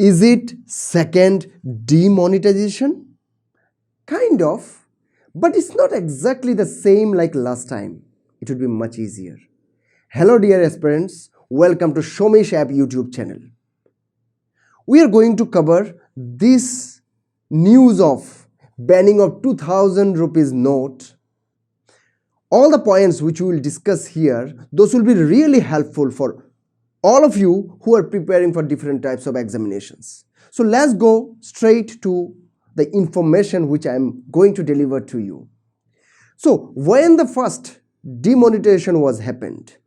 Is it second demonetization? Kind of, but it's not exactly the same like last time. It would be much easier. Hello dear aspirants, welcome to Shomish app YouTube channel. We are going to cover this news of banning of 2000 rupees note. All the points which we will discuss here, those will be really helpful for all of you who are preparing for different types of examinations. So let's go straight to the information which I am going to deliver to you. So when the first demonetization was happened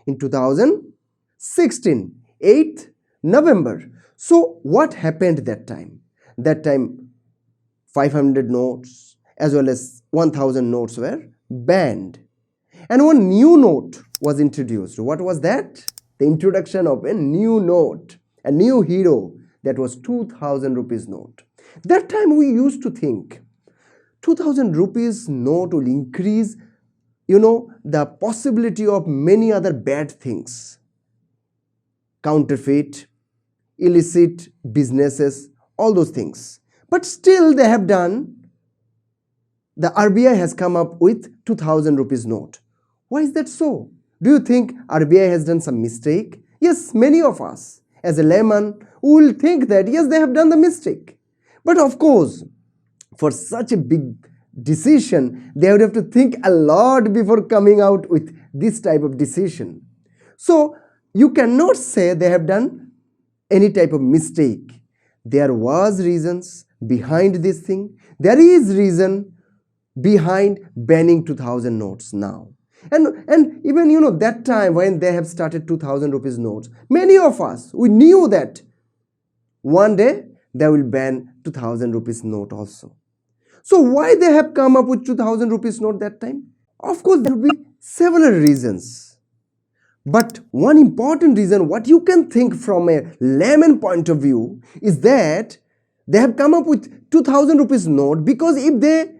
in 2016, 8th November. So what happened that time? That time 500 notes as well as 1000 notes were banned. And one new note was introduced. What was that? The introduction of a new note, a new hero, that was 2000 rupees note. That time we used to think 2000 rupees note will increase, the possibility of many other bad things. Counterfeit, illicit businesses, all those things. But still they have done, the RBI has come up with 2000 rupees note. Why is that so? Do you think RBI has done some mistake? Yes, many of us as a layman will think that yes, they have done the mistake. But of course, for such a big decision, they would have to think a lot before coming out with this type of decision. So you cannot say they have done any type of mistake. There was reasons behind this thing. There is reason behind banning 2000 notes now. And even that time when they have started 2000 rupees notes, many of us, we knew that one day they will ban 2000 rupees note also. So why they have come up with 2000 rupees note that time? Of course there will be several reasons. But one important reason what you can think from a layman point of view is that they have come up with 2000 rupees note because if they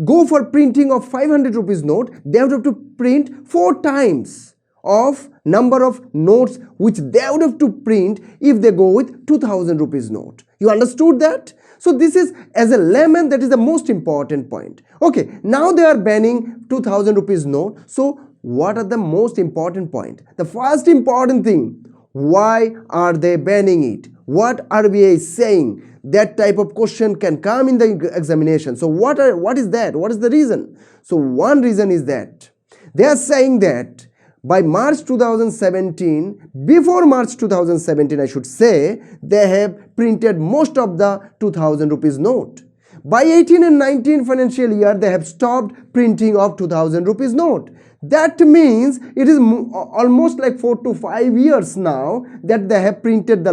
go for printing of 500 rupees note, they would have to print 4 times of number of notes which they would have to print if they go with 2000 rupees note. You understood that? So this is, as a layman, that is the most important point. Okay, now they are banning 2000 rupees note. So what are the most important point? The first important thing, why are they banning it? What RBI is saying? That type of question can come in the examination. So what is that? What is the reason? So one reason is that they are saying that by March 2017, before March 2017 I should say, they have printed most of the 2000 rupees note. By 18 and 19 financial year, they have stopped printing of 2000 rupees note. That means it is almost like 4 to 5 years now that they have printed the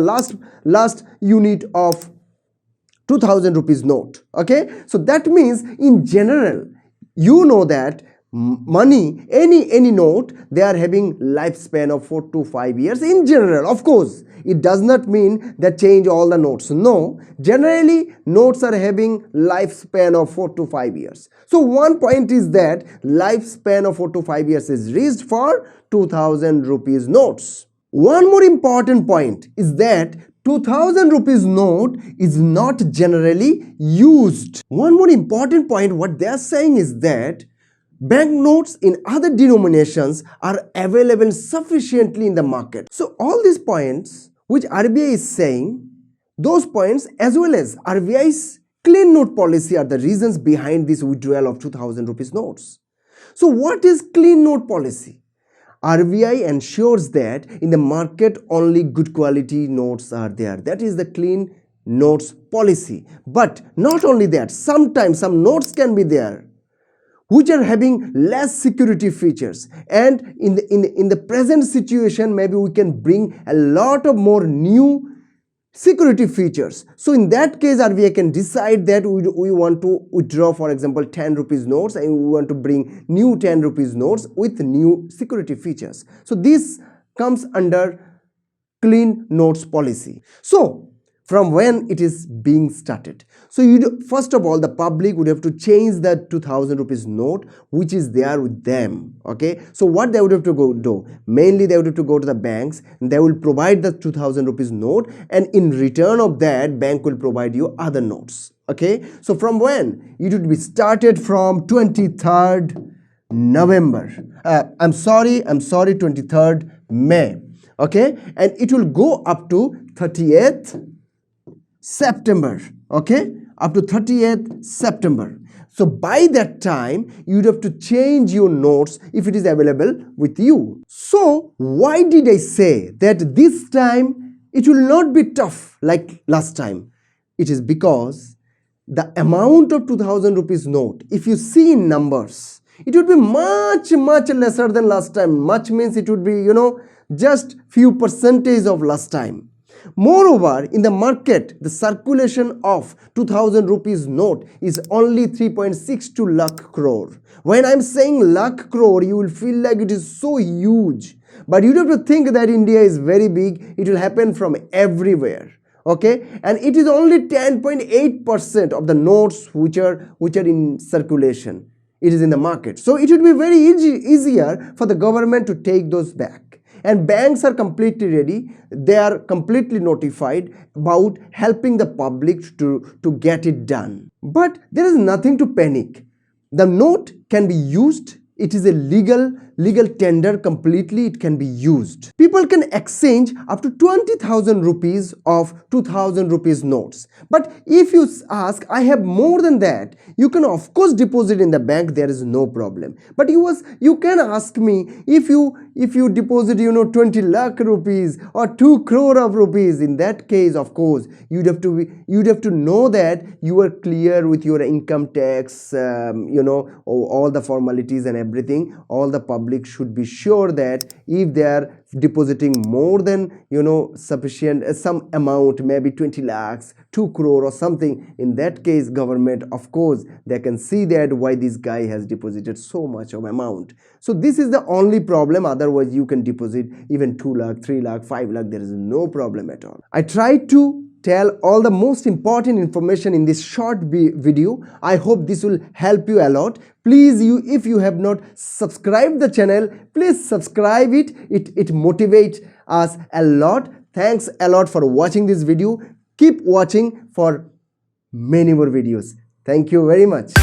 last unit of 2000 rupees note. Okay, so that means in general, that money, any note, they are having lifespan of 4 to 5 years in general. Of course, it does not mean that change all the notes. No, generally notes are having lifespan of 4 to 5 years. So one point is that lifespan of 4 to 5 years is reached for 2000 rupees notes. One more important point is that 2000 rupees note is not generally used. One more important point, what they are saying is that banknotes in other denominations are available sufficiently in the market. So all these points which RBI is saying, those points as well as RBI's clean note policy are the reasons behind this withdrawal of 2000 rupees notes. So what is clean note policy? RBI ensures that in the market only good quality notes are there. That is the clean notes policy. But not only that, sometimes some notes can be there which are having less security features, and in the present situation maybe we can bring a lot of more new security features. So in that case RBI can decide that we want to withdraw, for example, 10 rupees notes, and we want to bring new 10 rupees notes with new security features. So this comes under clean notes policy. So from when it is being started. So first of all, the public would have to change that 2000 rupees note which is there with them. Okay, so what they would have to go do, mainly they would have to go to the banks, and they will provide the 2000 rupees note, and in return of that, bank will provide you other notes. Okay, so from when? It would be started from 23rd November. I'm sorry, 23rd May. Okay, and it will go up to 30th September. Okay, up to 30th September. So by that time, you'd have to change your notes if it is available with you. So why did I say that this time it will not be tough like last time? It is because the amount of 2000 rupees note, if you see in numbers, it would be much lesser than last time. Much means it would be, just few percentage of last time. Moreover, in the market, the circulation of 2000 rupees note is only 3.62 lakh crore. When I'm saying lakh crore, you will feel like it is so huge. But you have to think that India is very big. It will happen from everywhere. Okay, and it is only 10.8% of the notes which are in circulation. It is in the market. So it would be very easier for the government to take those back. And banks are completely ready. They are completely notified about helping the public to get it done. But there is nothing to panic. The note can be used. It is a legal tender completely. It can be used. People can exchange up to 20,000 rupees of 2000 rupees notes. But if you ask, I have more than that, you can of course deposit in the bank. There is no problem. But you can ask me, if you deposit 20 lakh rupees or 2 crore of rupees, in that case of course you'd have to know that you are clear with your income tax, all the formalities and everything. All the public should be sure that if they are depositing more than sufficient some amount, maybe 20 lakhs, 2 crore or something, in that case government of course they can see that why this guy has deposited so much of amount. So this is the only problem. Otherwise you can deposit even 2 lakh, 3 lakh, 5 lakh. There is no problem at all. I tried to tell all the most important information in this short video. I hope this will help you a lot. Please, if you have not subscribed the channel, please subscribe it. It motivates us a lot. Thanks a lot for watching this video. Keep watching for many more videos. Thank you very much.